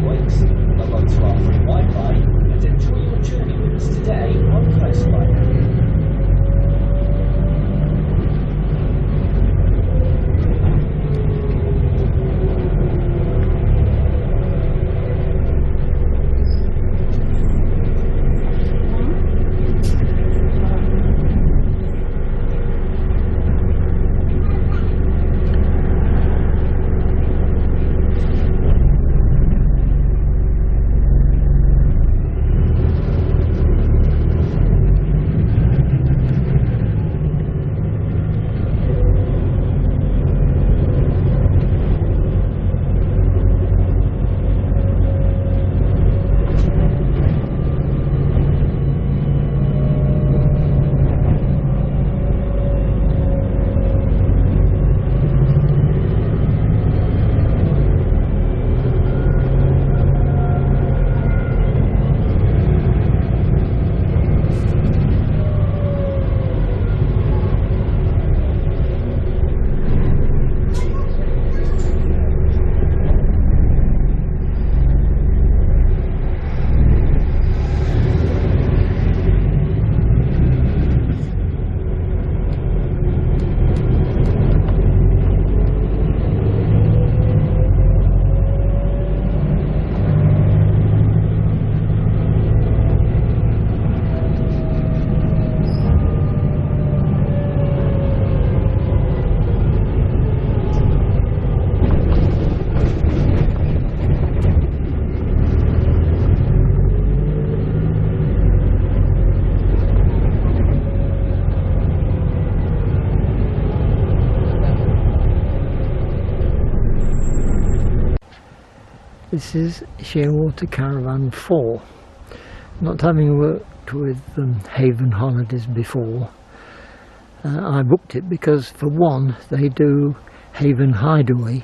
points, log on to our free Wi-Fi, and enjoy your journey with us today on Coastline. This is Shearwater Caravan 4. Not having worked with Haven Holidays before, I booked it because, for one, they do Haven Hideaway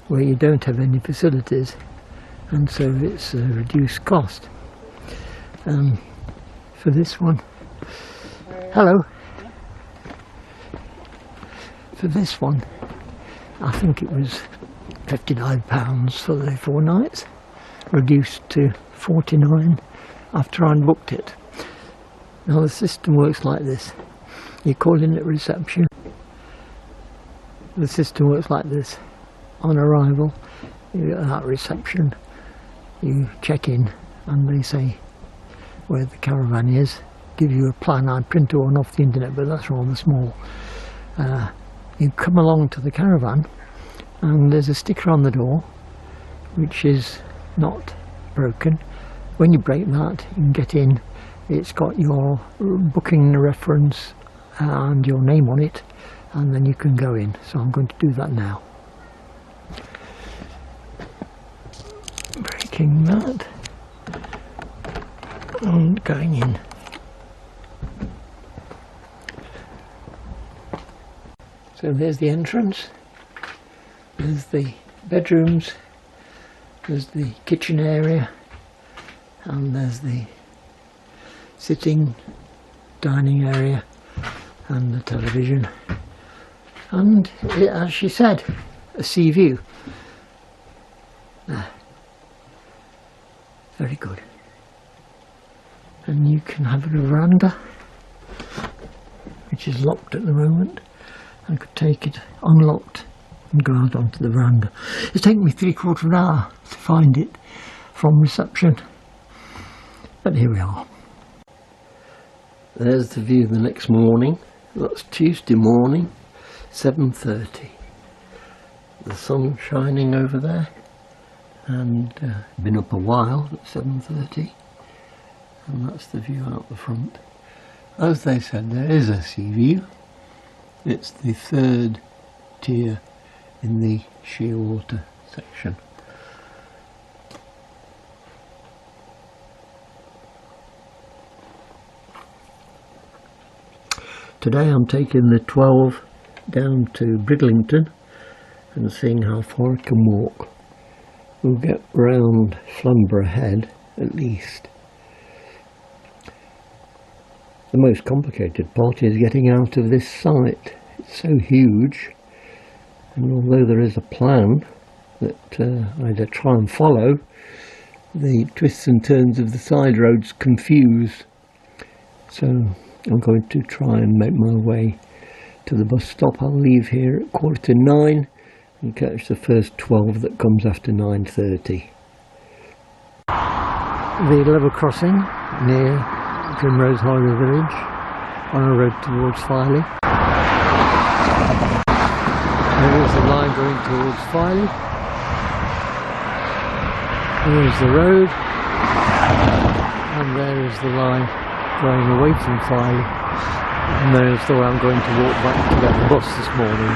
where you don't have any facilities, and so it's a reduced cost. For this one, hello. For this one, I think it was £59 for the 4 nights, reduced to £49 after I booked it. Now the system works like this. You call in at reception. The system works like this. On arrival, you're at reception, you check in and they say where the caravan is, give you a plan. I printed one off the internet, but that's rather small. You come along to the caravan and there's a sticker on the door which is not broken. When you break that, you can get in. It's got your booking reference and your name on it, and then you can go in. So I'm going to do that now. Breaking that and going in. So there's the entrance. There's the bedrooms, there's the kitchen area, and there's the sitting, dining area, and the television. And as she said, a sea view. There. Very good. And you can have a veranda, which is locked at the moment. I could take it unlocked and go out onto the veranda. It's taken me 3/4 of an hour to find it from reception, but here we are. There's the view the next morning. That's Tuesday morning, 7:30. The sun shining over there, and been up a while at 7:30, and that's the view out the front. As they said, there is a sea view. It's the 3rd tier in the Shearwater section. Today I'm taking the 12 down to Bridlington and seeing how far I can walk. We'll get round Flamborough Head at least. The most complicated part is getting out of this site. It's so huge, and although there is a plan, that I either try and follow. The twists and turns of the side roads confuse, so I'm going to try and make my way to the bus stop. I'll leave here at 9:15 and catch the first 12 that comes after 9:30. The level crossing near Primrose Holiday Village on a road towards Filey. There is the line going towards Filey. There is the road, and there is the line going away from Filey, and there is the way I'm going to walk back to get the bus this morning,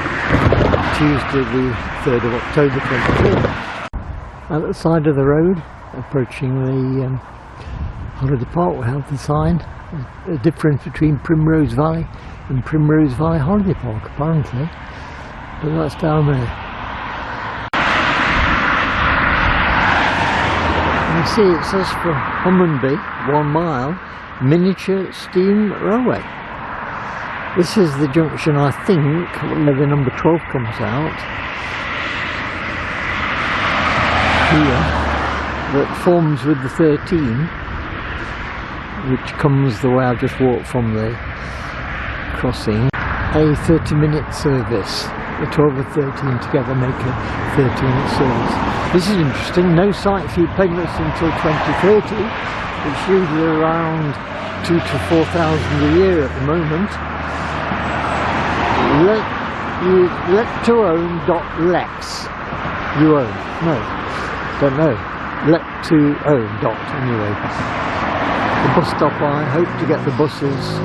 Tuesday the 3rd of October 2022. At the side of the road, approaching the holiday park, we have the sign, a difference between Primrose Valley and Primrose Valley Holiday Park apparently, but that's down there. You see it says for Hummonby, 1 mile, miniature steam railway. This is the junction, I think, where the number 12 comes out. Here, that forms with the 13, which comes the way I've just walked from the crossing. A 30-minute service. The 12 and 13 together make a 30-minute service. This is interesting. No site fee payments until 2030. It's usually around 2,000 to 4,000 a year at the moment. Let2own.lex. You own. No. Don't know. Let2own. Anyway. The bus stop, I hope to get the buses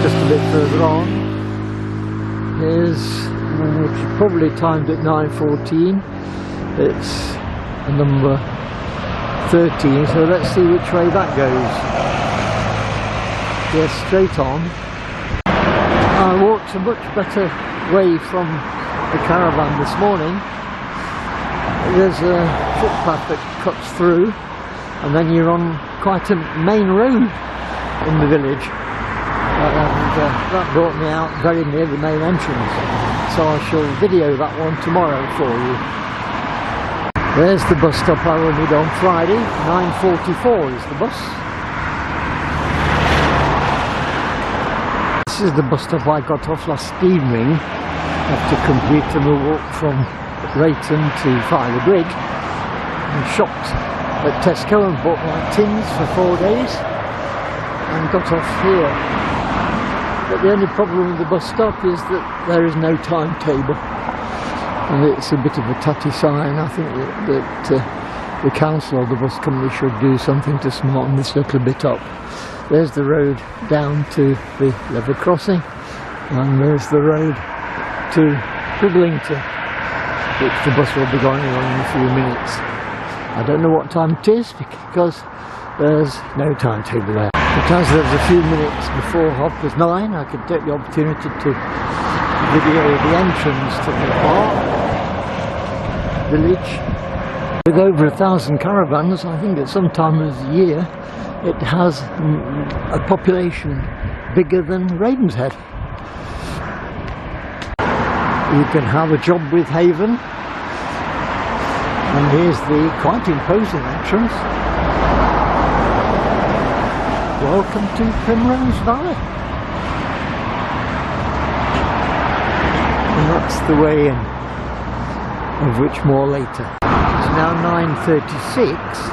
just a bit further on. Here's which is probably timed at 9:14. It's a number 13, so let's see which way that goes. Yes, straight on. I walked a much better way from the caravan this morning. There's a footpath that cuts through, and then you're on quite a main road in the village. That brought me out very near the main entrance, so I shall video that one tomorrow for you. There's the bus stop I will need on Friday. 9:44 is the bus. This is the bus stop I got off last evening after completing a walk from Bridlington to Filey Bridge. I shopped at Tesco and bought my tins for 4 days and got off here. But the only problem with the bus stop is that there is no timetable, and it's a bit of a tatty sign. I think that the council or the bus company should do something to smarten this little bit up. There's the road down to the level crossing, and there's the road to Bridlington, which the bus will be going on in a few minutes. I don't know what time it is because there's no timetable there. Because there's a few minutes before 9:30, I could take the opportunity to video the entrance to the park village. With over 1,000 caravans, I think at some time of the year, it has a population bigger than Ravenshead. You can have a job with Haven, and here's the quite imposing entrance. Welcome to Primrose Valley. And that's the way in, of which more later. It's now 9:36.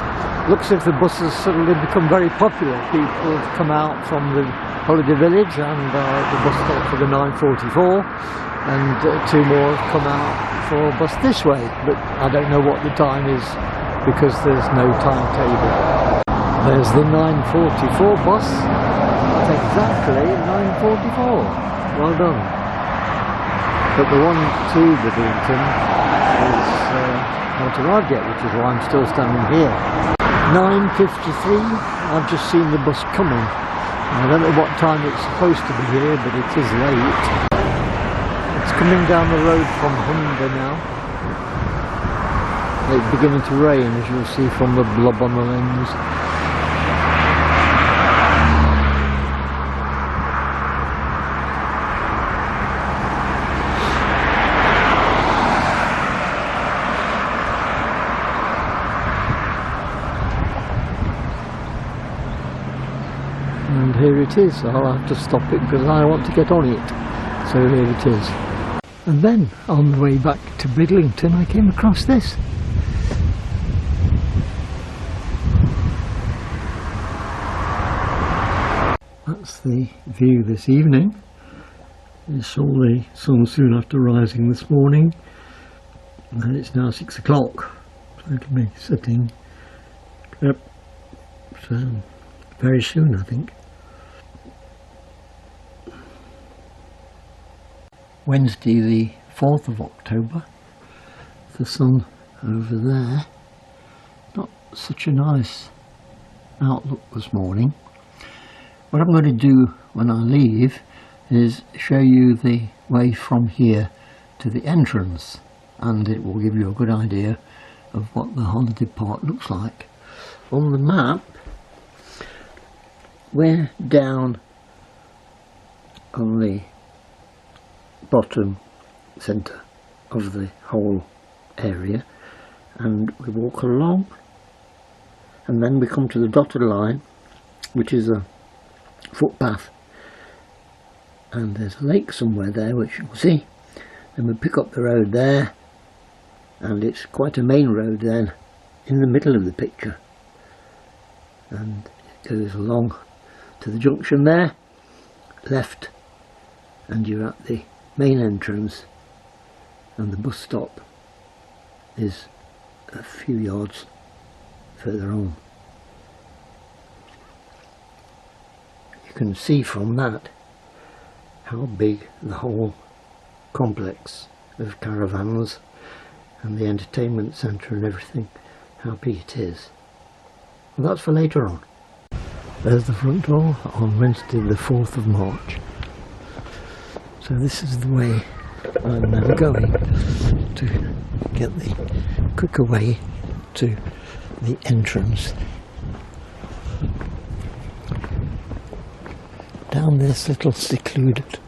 Looks as if the buses suddenly become very popular. People have come out from the holiday village and the bus stop for the 9:44, and 2 more have come out for a bus this way, but I don't know what the time is because there's no timetable. There's the 9:44 bus. That's exactly 9:44. Well done. But the one to Bridlington is not arrived yet, which is why I'm still standing here. 9:53. I've just seen the bus coming. I don't know what time it's supposed to be here, but it is late. It's coming down the road from Humber now. It's beginning to rain, as you'll see from the blob on the lens. here it is. I'll have to stop it because I want to get on it. So here it is. And then on the way back to Bridlington I came across this. That's the view this evening. I saw the sun soon after rising this morning, and it's now 6 o'clock, so it'll be setting up very soon, I think. Wednesday the 4th of October, the sun over there, not such a nice outlook this morning. What I'm going to do when I leave is show you the way from here to the entrance, and it will give you a good idea of what the holiday park looks like. On the map we're down on the bottom centre of the whole area, and we walk along and then we come to the dotted line, which is a footpath, and there's a lake somewhere there which you'll see. Then we pick up the road there, and it's quite a main road then in the middle of the picture, and it goes along to the junction there, left, and you're at the main entrance, and the bus stop is a few yards further on. You can see from that how big the whole complex of caravans and the entertainment centre and everything, how big it is. Well, that's for later on. There's the front door on Wednesday the 4th of March. So this is the way I'm now going to get the quicker way to the entrance. Down this little secluded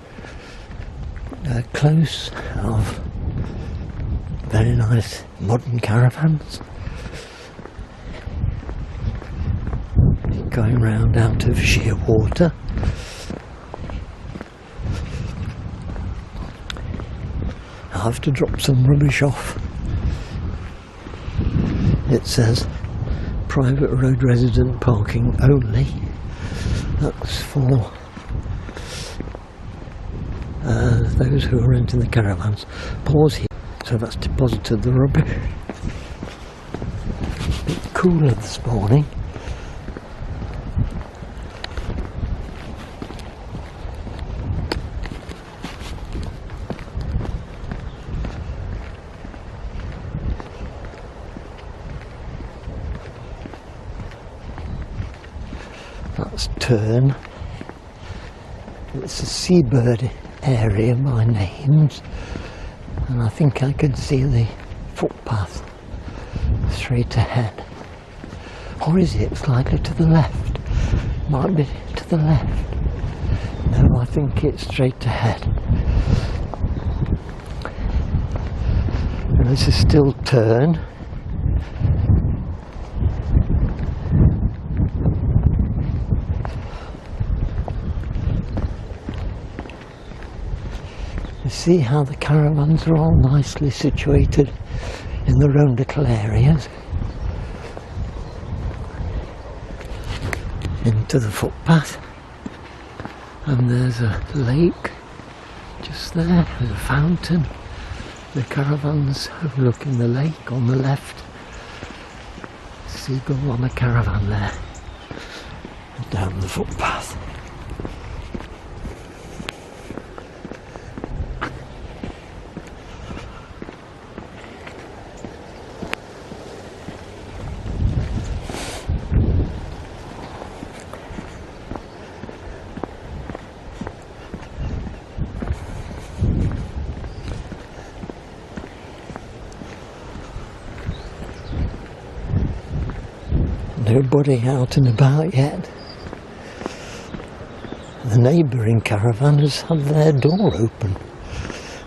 close of very nice modern caravans, going round out of sheer water. I have to drop some rubbish off. It says private road resident parking only. That's for those who are renting the caravans. Pause here. So that's deposited the rubbish. A bit cooler this morning. That's Turn. It's a seabird area by names, and I think I can see the footpath straight ahead. Or is it slightly to the left? Might be to the left. No, I think it's straight ahead. And this is still Turn. You see how the caravans are all nicely situated in their own little areas. Into the footpath, and there's a lake just there, there's a fountain. The caravans overlooking the lake on the left. Seagull on a caravan there, and down the footpath. Nobody out and about yet. The neighbouring caravans have their door open.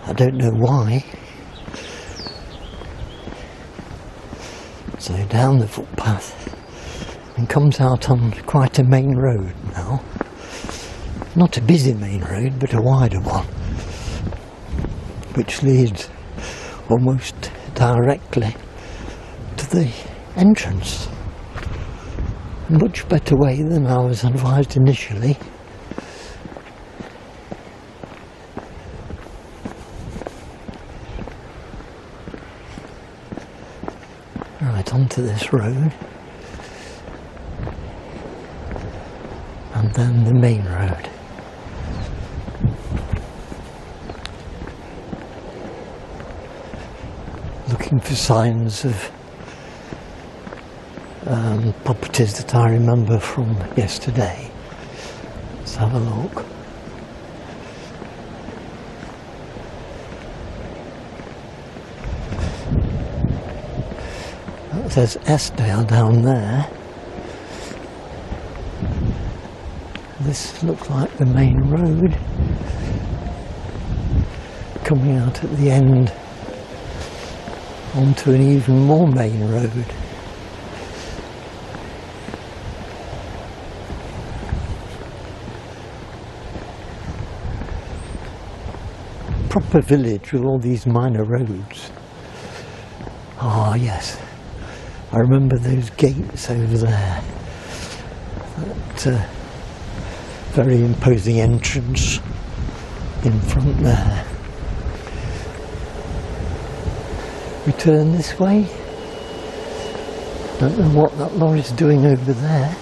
I don't know why. So down the footpath and comes out on quite a main road now. not a busy main road, but a wider one, which leads almost directly to the entrance. A much better way than I was advised initially. Right, onto this road, and then the main road. Looking for signs of properties that I remember from yesterday. Let's have a look. That says Esdale down there. This looks like the main road coming out at the end onto an even more main road. Proper village with all these minor roads. Ah, yes, I remember those gates over there. That very imposing entrance in front there. We turn this way. Don't know what that lorry's doing over there.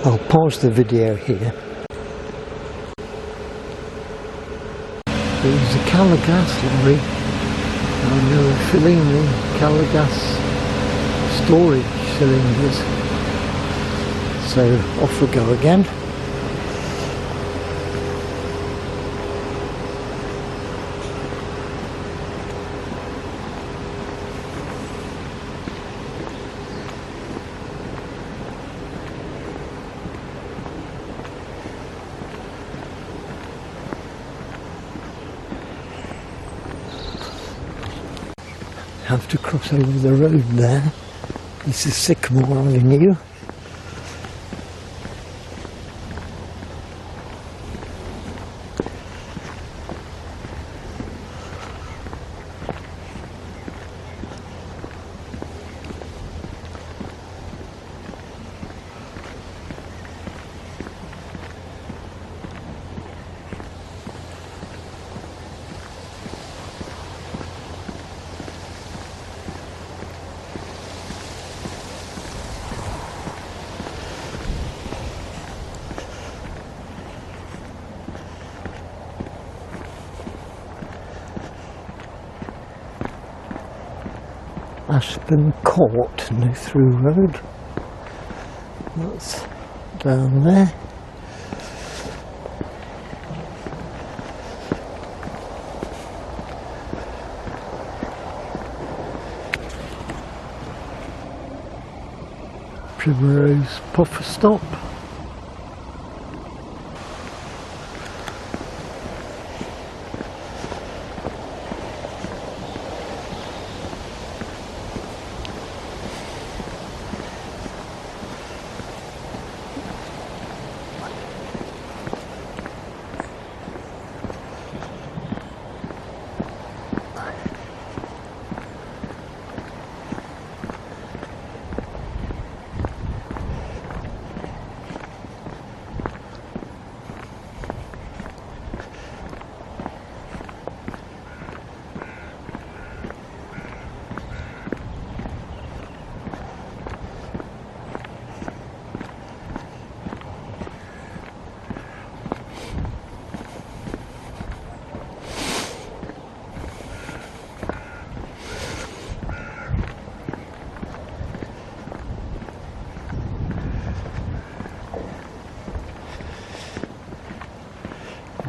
I'll pause the video here. There's a Calagas lorry, and they were filling the Calagas storage cylinders. So off we go again. Have to cross over the road there. This is Sycamore Avenue. Ashburn Court, no through road. That's down there. Primrose puffer stop.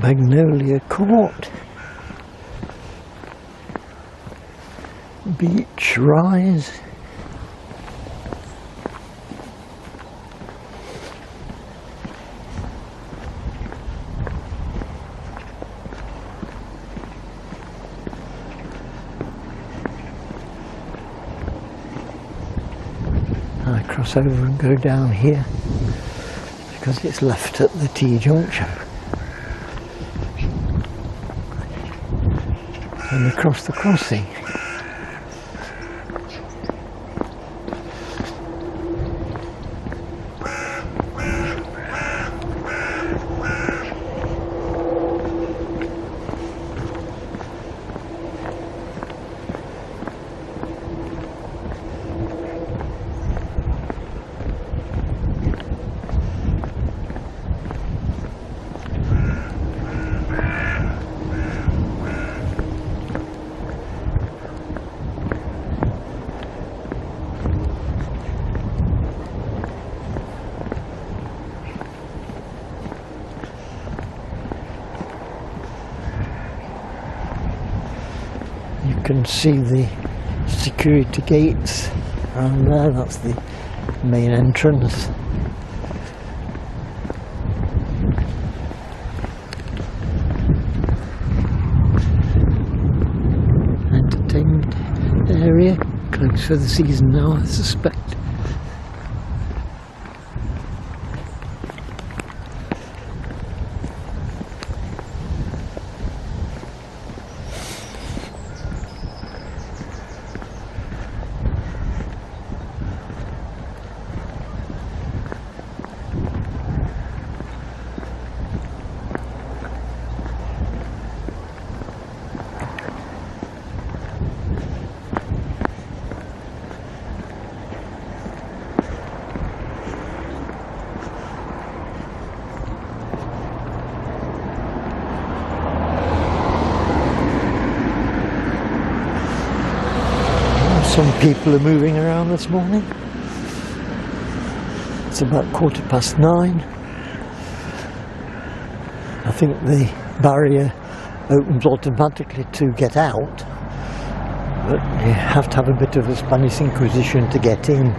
Magnolia Court. Beach Rise. I cross over and go down here because it's left at the T-junction. And across the crossing. You can see the security gates around there, that's the main entrance. Entertainment area, closed for the season now, I suspect. Some people are moving around this morning. It's about 9:15. I think the barrier opens automatically to get out, but you have to have a bit of a Spanish Inquisition to get in.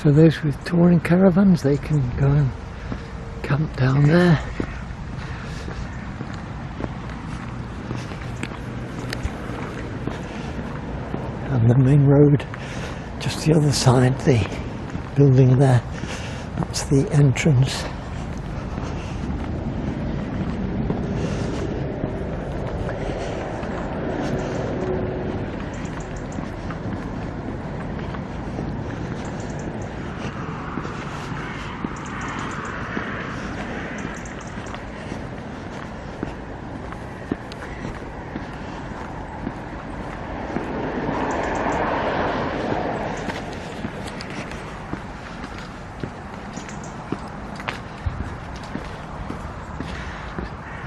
For those with touring caravans, they can go and camp down there. And the main road, just the other side, the building there, that's the entrance.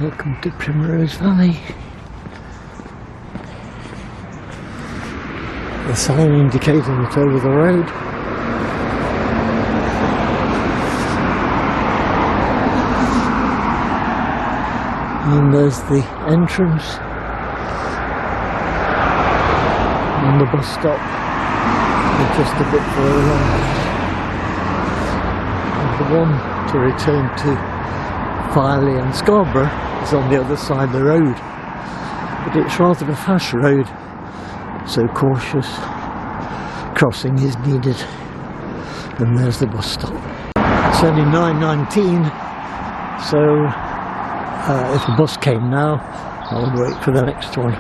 Welcome to Primrose Valley. The sign indicating it's over the road. And there's the entrance and the bus stop just a bit further along. And the one to return to Filey and Scarborough is on the other side of the road, but it's rather a fast road so cautious crossing is needed. And there's the bus stop. It's only 9:19, so if the bus came now, I would wait for the next one.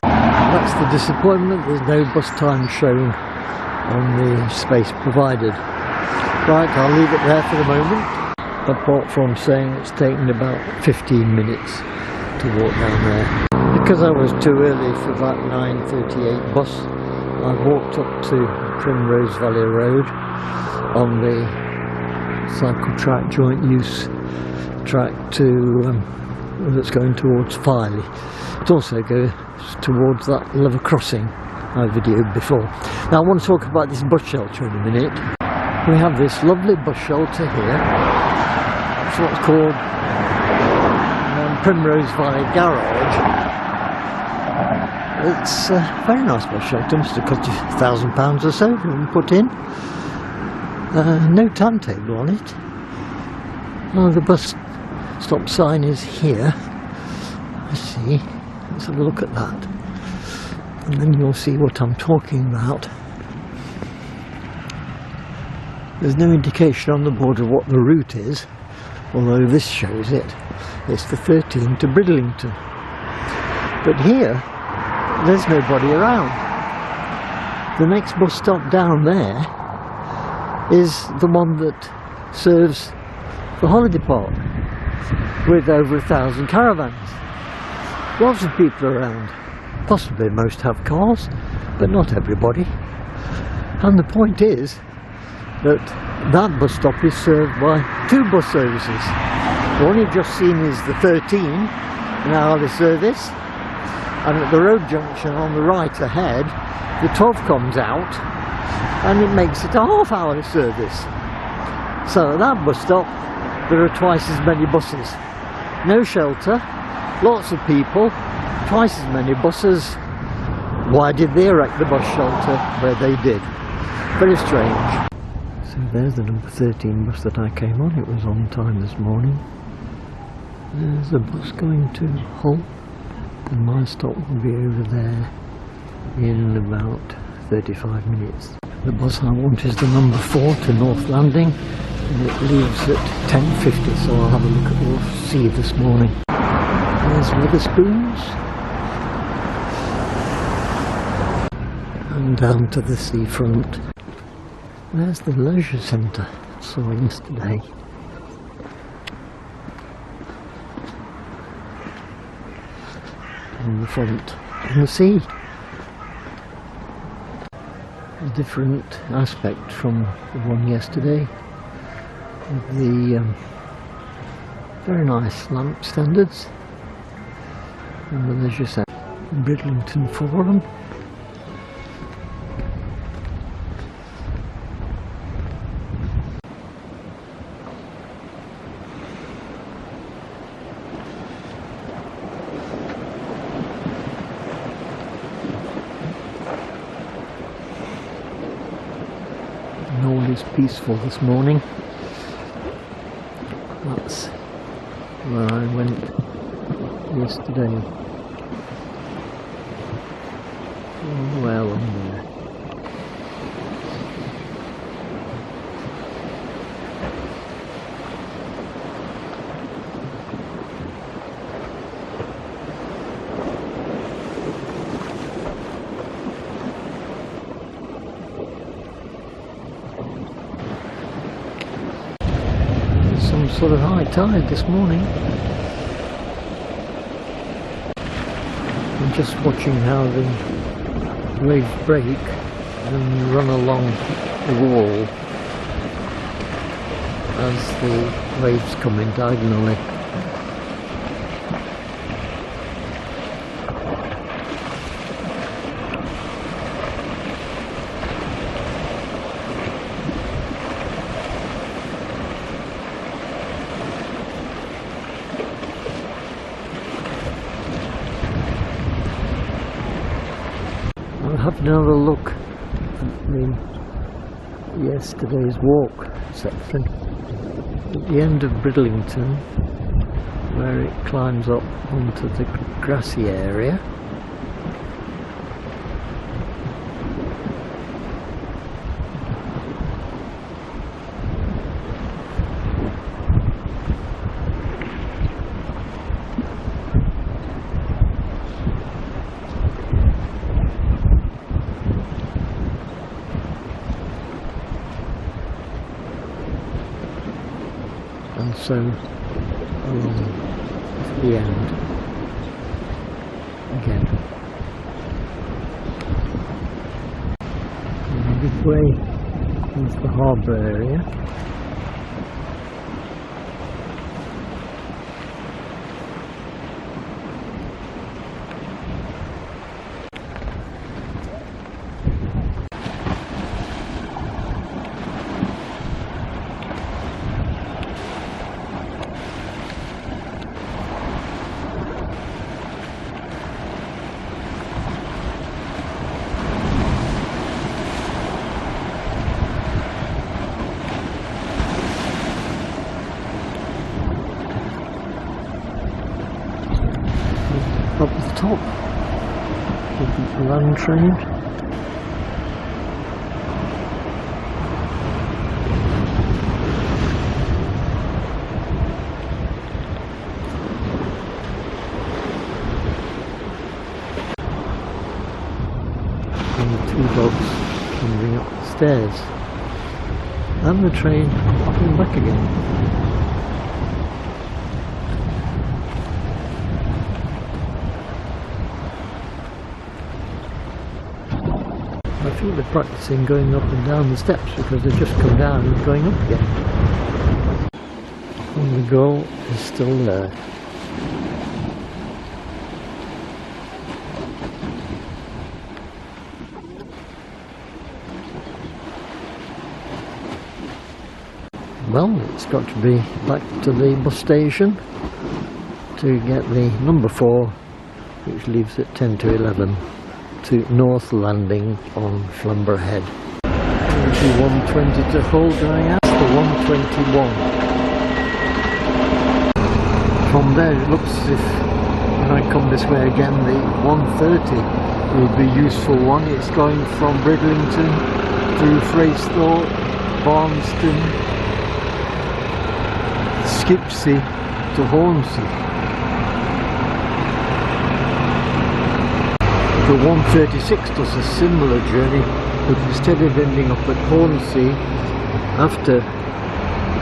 That's the disappointment, there's no bus time shown on the space provided. Right, I'll leave it there for the moment, apart from saying it's taken about 15 minutes to walk down there. Because I was too early for that 9:38 bus, I walked up to Primrose Valley Road on the cycle track, joint use track that's going towards Filey. It also goes towards that level crossing I videoed before. Now I want to talk about this bus shelter in a minute. We have this lovely bus shelter here. It's what's called Primrose Valley Garage. It's a very nice bus shelter, must have cost you £1,000 or so to put in. No timetable on it. Oh, the bus stop sign is here. Let's see, let's have a look at that. And then you'll see what I'm talking about. There's no indication on the board of what the route is, although this shows it. It's the 13 to Bridlington. But here, there's nobody around. The next bus stop down there is the one that serves the holiday park, with over 1,000 caravans. Lots of people around. Possibly most have cars, but not everybody. And the point is that that bus stop is served by two bus services. The one you've just seen is the 13, an hourly service, and at the road junction on the right ahead, the 12 comes out and it makes it a half-hourly service. So at that bus stop there are twice as many buses. No shelter, lots of people, twice as many buses. Why did they erect the bus shelter where they did? Very strange. So there's the number 13 bus that I came on. It was on time this morning. There's the bus going to Hull, and my stop will be over there in about 35 minutes. The bus I want is the number 4 to North Landing, and it leaves at 10:50, so I'll have a look at the sea this morning. There's Wetherspoons, and down to the seafront. There's the leisure centre I saw yesterday. On the front, and the sea. A different aspect from the one yesterday, with the very nice lamp standards and the leisure centre. Bridlington Forum. And all is peaceful this morning. That's where I went yesterday. All the way along there. Some sort of high tide this morning. I'm just watching how the waves break and run along the wall as the waves come in diagonally. I'll have another look at yesterday's walk section at the end of Bridlington, where it climbs up onto the grassy area. and so along to the end again. Midway into the harbour area. Up at the top, the land train. And the two dogs coming up the stairs. And the train coming back again. I think they're practicing going up and down the steps because they've just come down and going up again. And the goal is still there. Well, it's got to be back to the bus station to get the number 4, which leaves at 10 to 11. To North Landing on Flamborough Head. 120 to Hull, going out to 121. From there it looks as if when I come this way again the 130 will be a useful one. It's going from Bridlington through Freythorpe, Barnston, Skipsea to Hornsey. The 136 does a similar journey, but instead of ending up at Hornsey after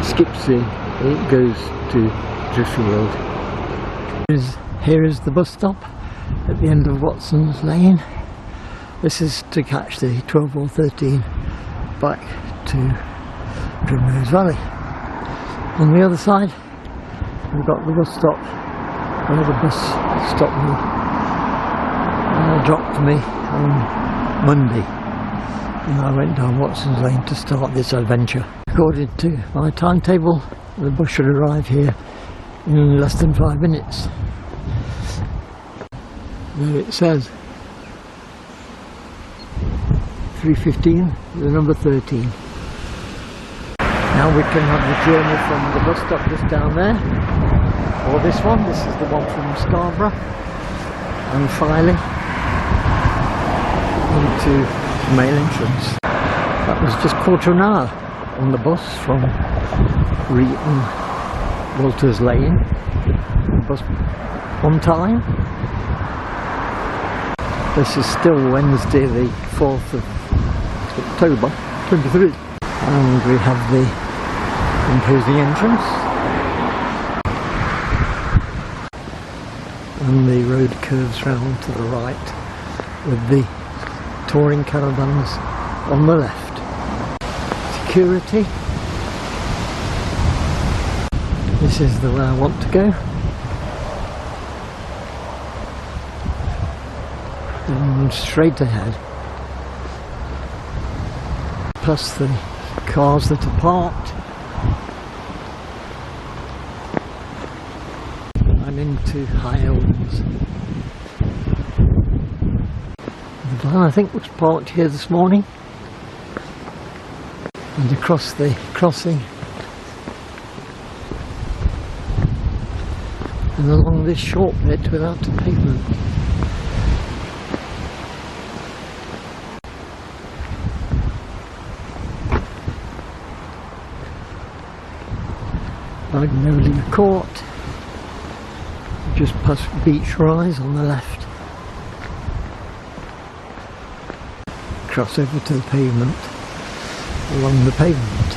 Skipsea, it goes to Driffield. Here is the bus stop at the end of Watson's Lane. This is to catch the 12 or 13 back to Primrose Valley. On the other side, we've got the bus stop where the bus stopped me. Dropped me on Monday, and I went down Watson's Lane to start this adventure. According to my timetable, the bus should arrive here in less than 5 minutes. There it says 3:15, the number 13. Now we can have the journey from the bus stop just down there, or this one. This is the one from Scarborough and Filey into the main entrance. That was just quarter of an hour on the bus from Reeton, Walters Lane. The bus on time. This is still Wednesday the 4th of October 23, and we have the imposing entrance and the road curves round to the right with the touring caravans on the left. Security. This is the way I want to go. And straight ahead. Plus the cars that are parked. I'm into High Elms. The van I think was parked here this morning, and across the crossing and along this short bit without a pavement. Magnolia Court, just past Beach Rise on the left. Cross over to the pavement, along the pavement.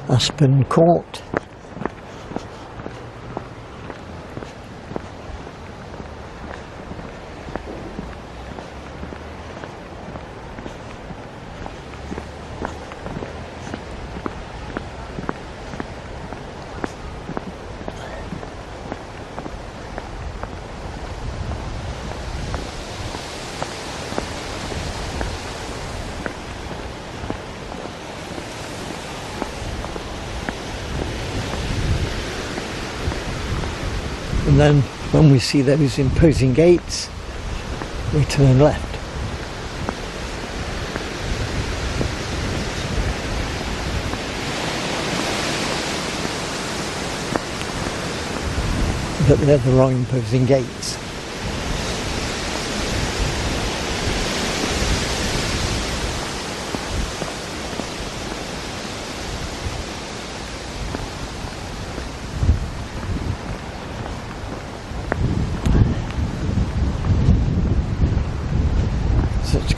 Aspen Court. And then when we see those imposing gates, we turn left. But they're the wrong imposing gates.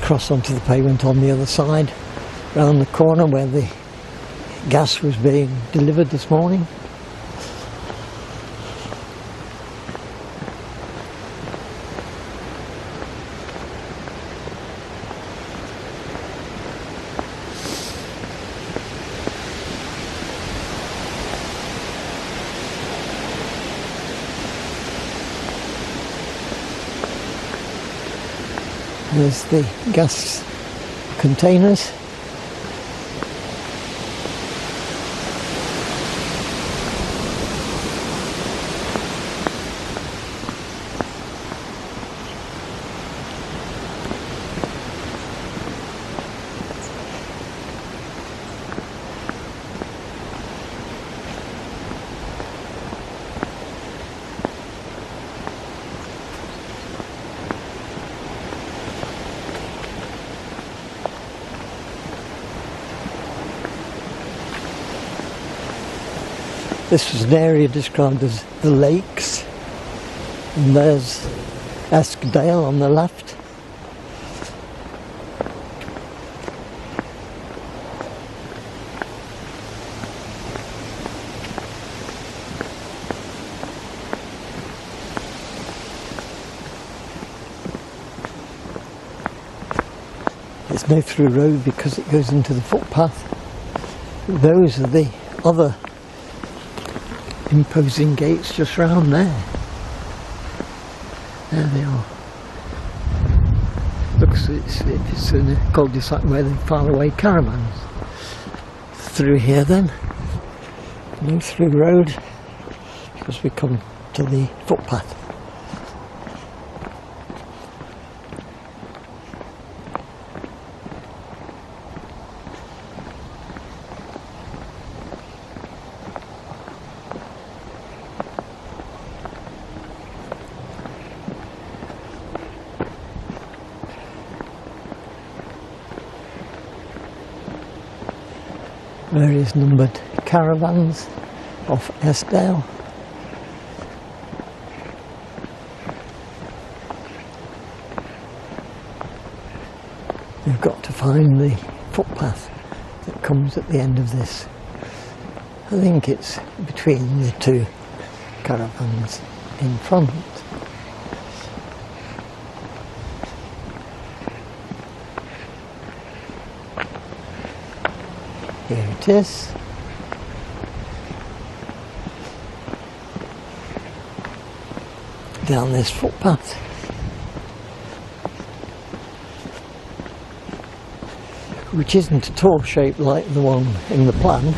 Cross onto the pavement on the other side, round the corner where the gas was being delivered this morning. There's the gas containers. This was an area described as the Lakes, and there's Eskdale on the left. There's no through road because it goes into the footpath. Those are the other imposing gates just round there. There they are. Looks it's in a cul-de-sac where they file away caravans. Through here then. No through road because we come to the footpath. Various numbered caravans off Eskdale. We've got to find the footpath that comes at the end of this. I think it's between the two caravans in front. Here it is. Down this footpath. Which isn't at all shaped like the one in the plan.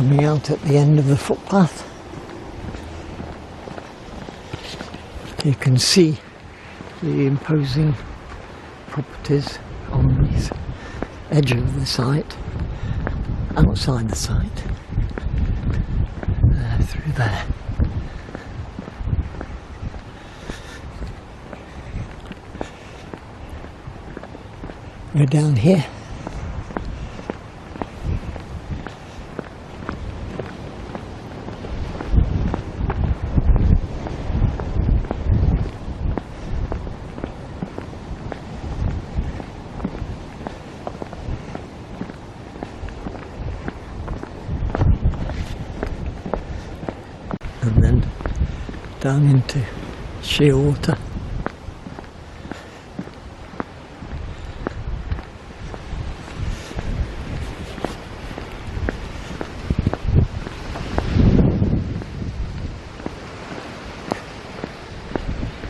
coming out at the end of the footpath. You can see the imposing properties on the edge of the site, outside the site, through there. We're down here. And then down into Shearwater.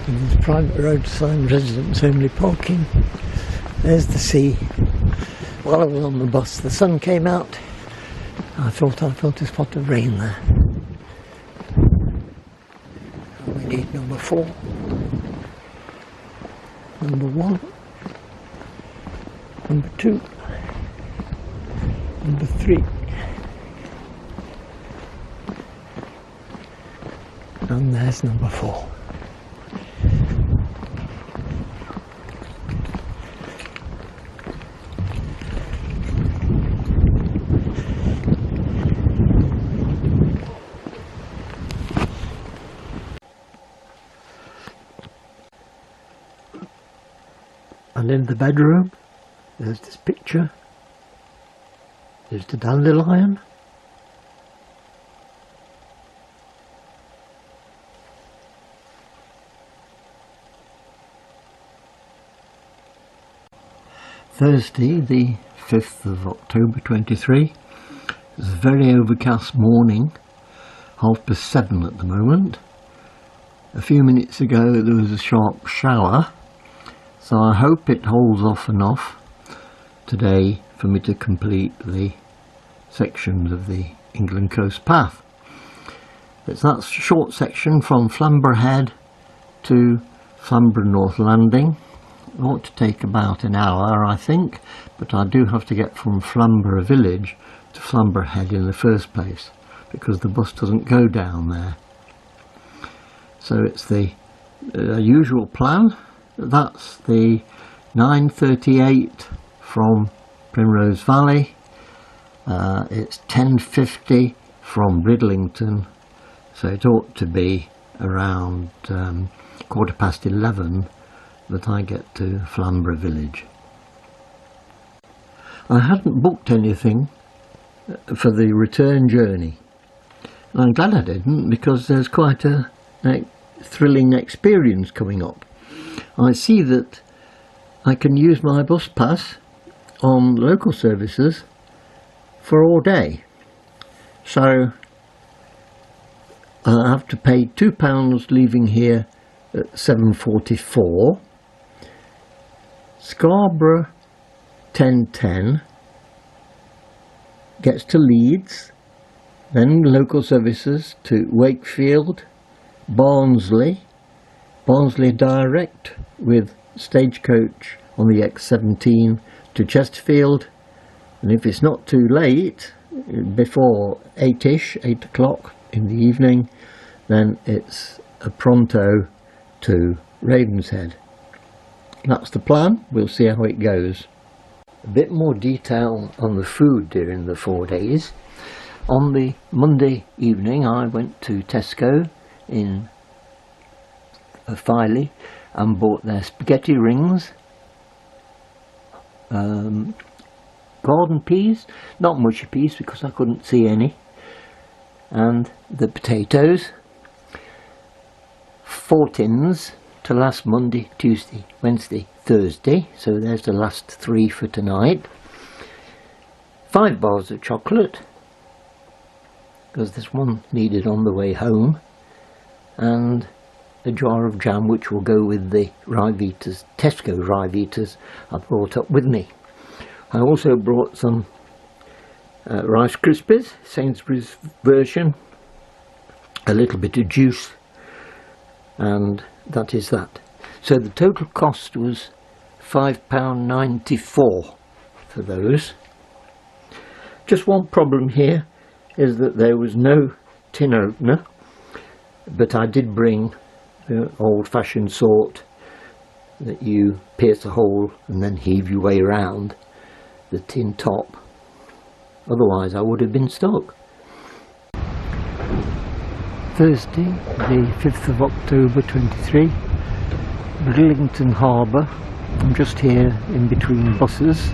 And there's private road sign, residents only parking. There's the sea. While I was on the bus, the sun came out. I thought I felt a spot of rain there. We need number 4, number 1, number 2, number 3, and there's number 4. And in the bedroom, there's this picture, there's the dandelion, Thursday the 5th of October 23, it's a very overcast morning, 7:30 at the moment. A few minutes ago there was a sharp shower. So I hope it holds off enough today for me to complete the sections of the England Coast Path. It's that short section from Flamborough Head to Flamborough North Landing. It ought to take about an hour, I think, but I do have to get from Flamborough Village to Flamborough Head in the first place because the bus doesn't go down there. So it's the usual plan. That's the 9:38 from Primrose Valley. It's 10:50 from Bridlington, so it ought to be around 11:15 that I get to Flamborough Village. I hadn't booked anything for the return journey, and I'm glad I didn't because there's quite a thrilling experience coming up. I see that I can use my bus pass on local services for all day. So I have to pay £2 leaving here at 7:44. Scarborough 10:10 gets to Leeds, then local services to Wakefield, Barnsley direct with stagecoach on the X17 to Chesterfield, and if it's not too late, before 8 o'clock in the evening, then it's a pronto to Ravenshead. That's the plan. We'll see how it goes. A bit more detail on the food during the 4 days. On the Monday evening I went to Tesco in Filey and bought their spaghetti rings, garden peas, not much peas because I couldn't see any, and the potatoes, 4 tins to last Monday, Tuesday, Wednesday, Thursday, so there's the last 3 for tonight. 5 bars of chocolate because there's one needed on the way home, and a jar of jam which will go with the Ryvitas, Tesco Ryvitas I brought up with me. I also brought some Rice Krispies, Sainsbury's version, a little bit of juice, and that is that. So the total cost was £5.94 for those. Just one problem here is that there was no tin opener, but I did bring the old-fashioned sort that you pierce a hole and then heave your way around the tin top. Otherwise I would have been stuck. Thursday, the 5th of October 23, Bridlington Harbour. I'm just here in between buses.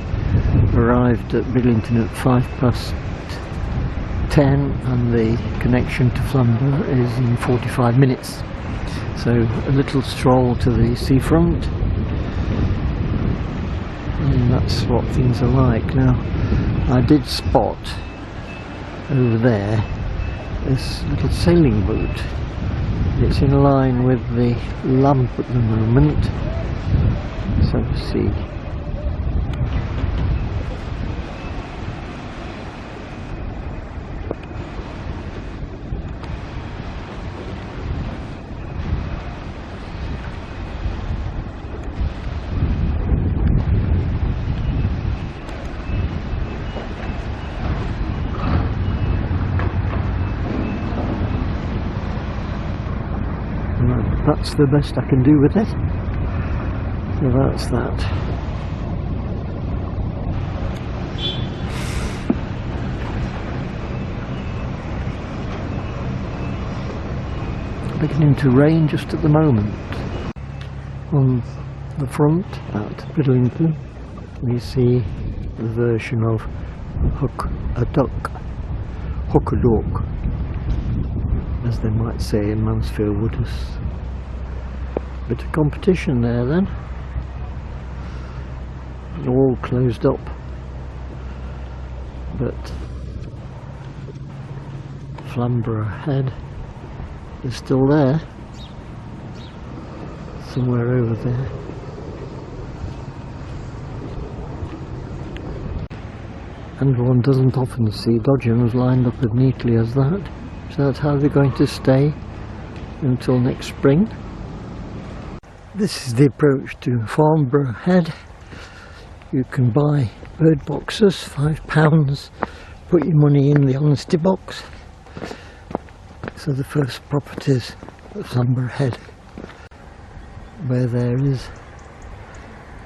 Arrived at Bridlington at 10:05 and the connection to Flamborough is in 45 minutes. So a little stroll to the seafront, and that's what things are like. Now I did spot over there this little sailing boat. It's in line with the lamp at the moment. So let's see. That's the best I can do with it. So that's that. Beginning to rain just at the moment. On the front at Bridlington we see the version of hook a duck, as they might say in Mansfield Wooders. Bit of competition there then. All closed up, but Flamborough Head is still there, somewhere over there. And one doesn't often see dodgems lined up as neatly as that. So that's how they're going to stay until next spring. This is the approach to Flamborough Head. You can buy bird boxes, £5, put your money in the honesty box. So the first properties at Flamborough Head, where there is,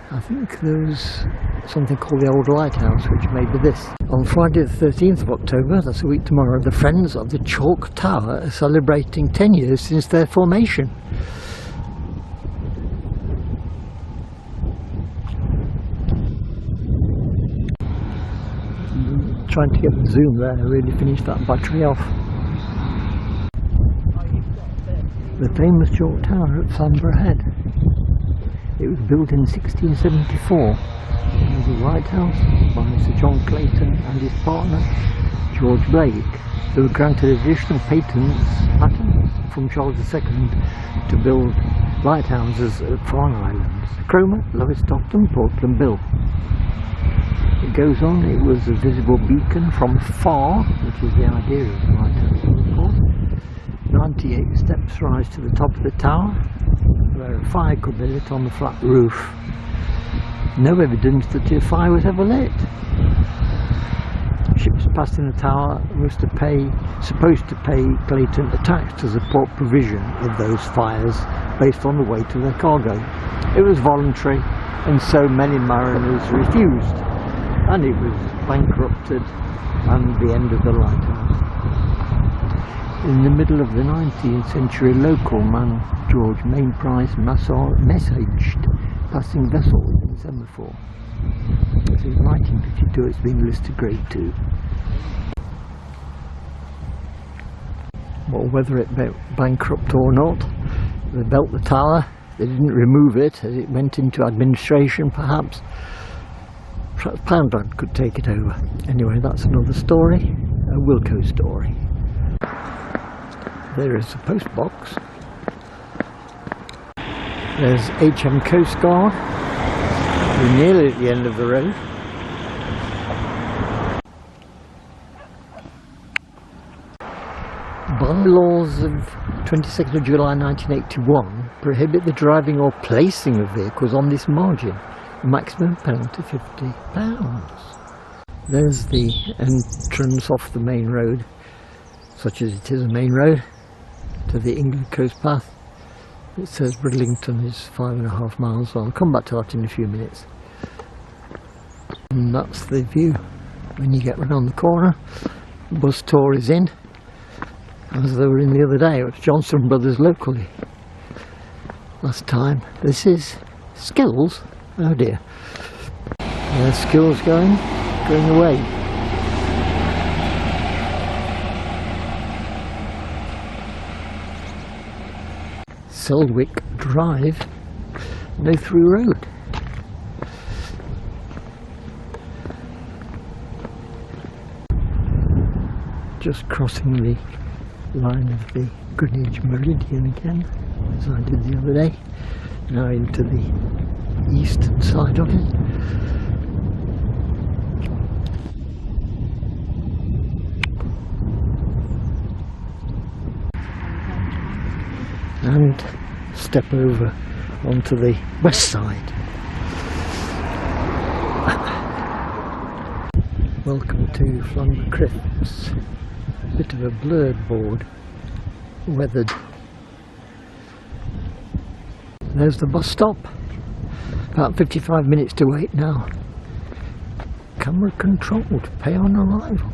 I think there's something called the Old Lighthouse, which may be this. On Friday the 13th of October, that's a week tomorrow, the Friends of the Chalk Tower are celebrating 10 years since their formation. Trying to get the zoom there, really finish that battery off. The famous Chalk Tower at Flamborough Head. It was built in 1674 as a lighthouse by Sir John Clayton and his partner George Blake. They were granted additional patents from Charles II to build lighthouses at foreign islands: Cromer, Lowestoft, Portland Bill. It goes on, it was a visible beacon from afar, which is the idea of the lighthouse, of course. 98 steps rise to the top of the tower, where a fire could be lit on the flat roof. No evidence that a fire was ever lit. Ships passing the tower were supposed to pay Clayton a tax to support provision of those fires based on the weight of their cargo. It was voluntary, and so many mariners refused, and it was bankrupted and the end of the lighthouse. In the middle of the 19th century, local man George Mainprice messaged passing vessels in semaphore. So in 1952 it's been listed grade 2. Well, whether it bankrupt or not, they built the tower, they didn't remove it as it went into administration perhaps. Perhaps Poundland could take it over. Anyway, that's another story, a Wilko story. There is a post box. There's HM Coast Guard. We're nearly at the end of the road. laws of 22nd of July 1981 prohibit the driving or placing of vehicles on this margin. Maximum penalty £50. There's the entrance off the main road, such as it is a main road, to the England Coast Path. It says Bridlington is 5.5 miles. I'll come back to that in a few minutes. And that's the view when you get round the corner. The bus tour is in, as they were in the other day. It was Johnson Brothers locally last time. This is Skills. Oh dear. There's Skills going away. Selwick Drive, no through road. Just crossing the line of the Greenwich Meridian again, as I did the other day. Now into the eastern side of it. And step over onto the west side. Welcome to Flamborough Cliffs. Bit of a blurred board, weathered. There's the bus stop. About 55 minutes to wait now. Camera controlled, pay on arrival.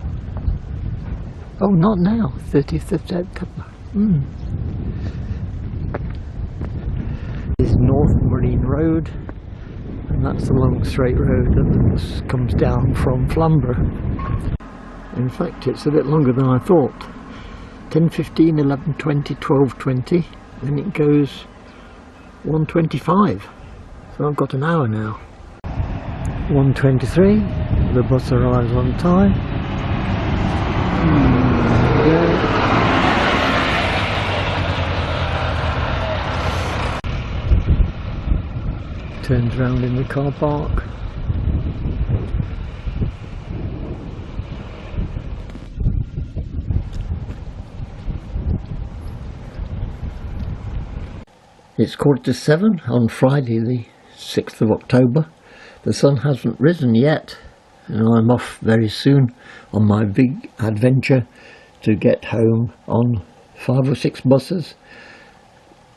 Oh, not now, 30th of September. This is North Marine Road, and that's the long straight road that the bus comes down from Flamborough. In fact, it's a bit longer than I thought. 10:15, 11:20, 12:20, then it goes 1:25. So I've got an hour now. 1:23, the bus arrives on time. Turns round in the car park. It's 7:15 on Friday the 6th of October. The sun hasn't risen yet, and I'm off very soon on my big adventure to get home on 5 or 6 buses,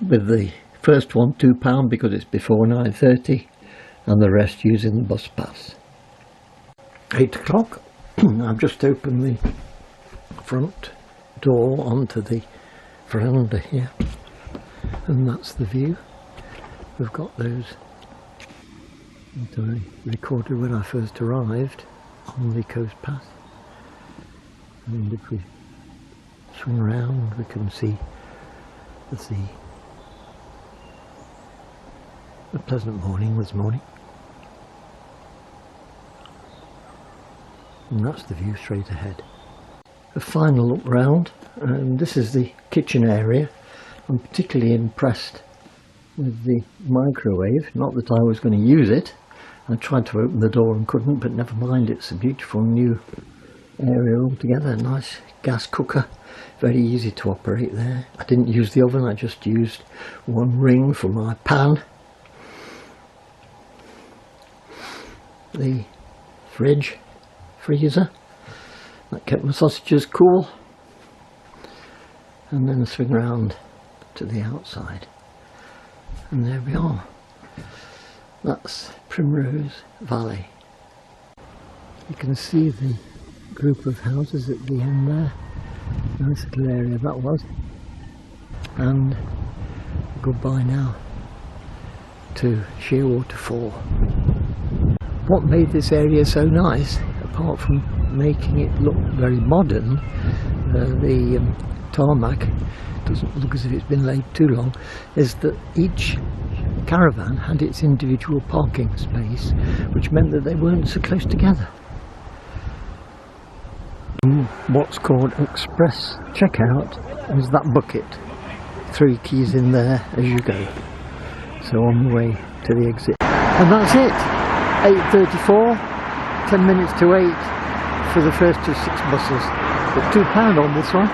with the first one £2 because it's before 9:30, and the rest using the bus pass. 8 o'clock. I've just opened the front door onto the veranda here, and that's the view. We've got those that I recorded when I first arrived on the coast path, and if we swing around we can see the sea. A pleasant morning this morning, and that's the view straight ahead. A final look round, and this is the kitchen area. I'm particularly impressed with the microwave. Not that I was going to use it. I tried to open the door and couldn't, but never mind, it's a beautiful new area altogether. A nice gas cooker, very easy to operate there. I didn't use the oven, I just used one ring for my pan. The freezer, that kept my sausages cool. And then I swing round to the outside, and there we are. That's Primrose Valley. You can see the group of houses at the end there. Nice little area that was. And goodbye now to Sheerwater Fall. What made this area so nice, apart from making it look very modern, the tarmac doesn't look as if it's been laid too long, is that each caravan had its individual parking space, which meant that they weren't so close together. What's called express checkout is that bucket. 3 keys in there as you go. So on the way to the exit. And that's it. 8:34, 10 minutes to 8 for the first of 6 buses. But £2 on this one.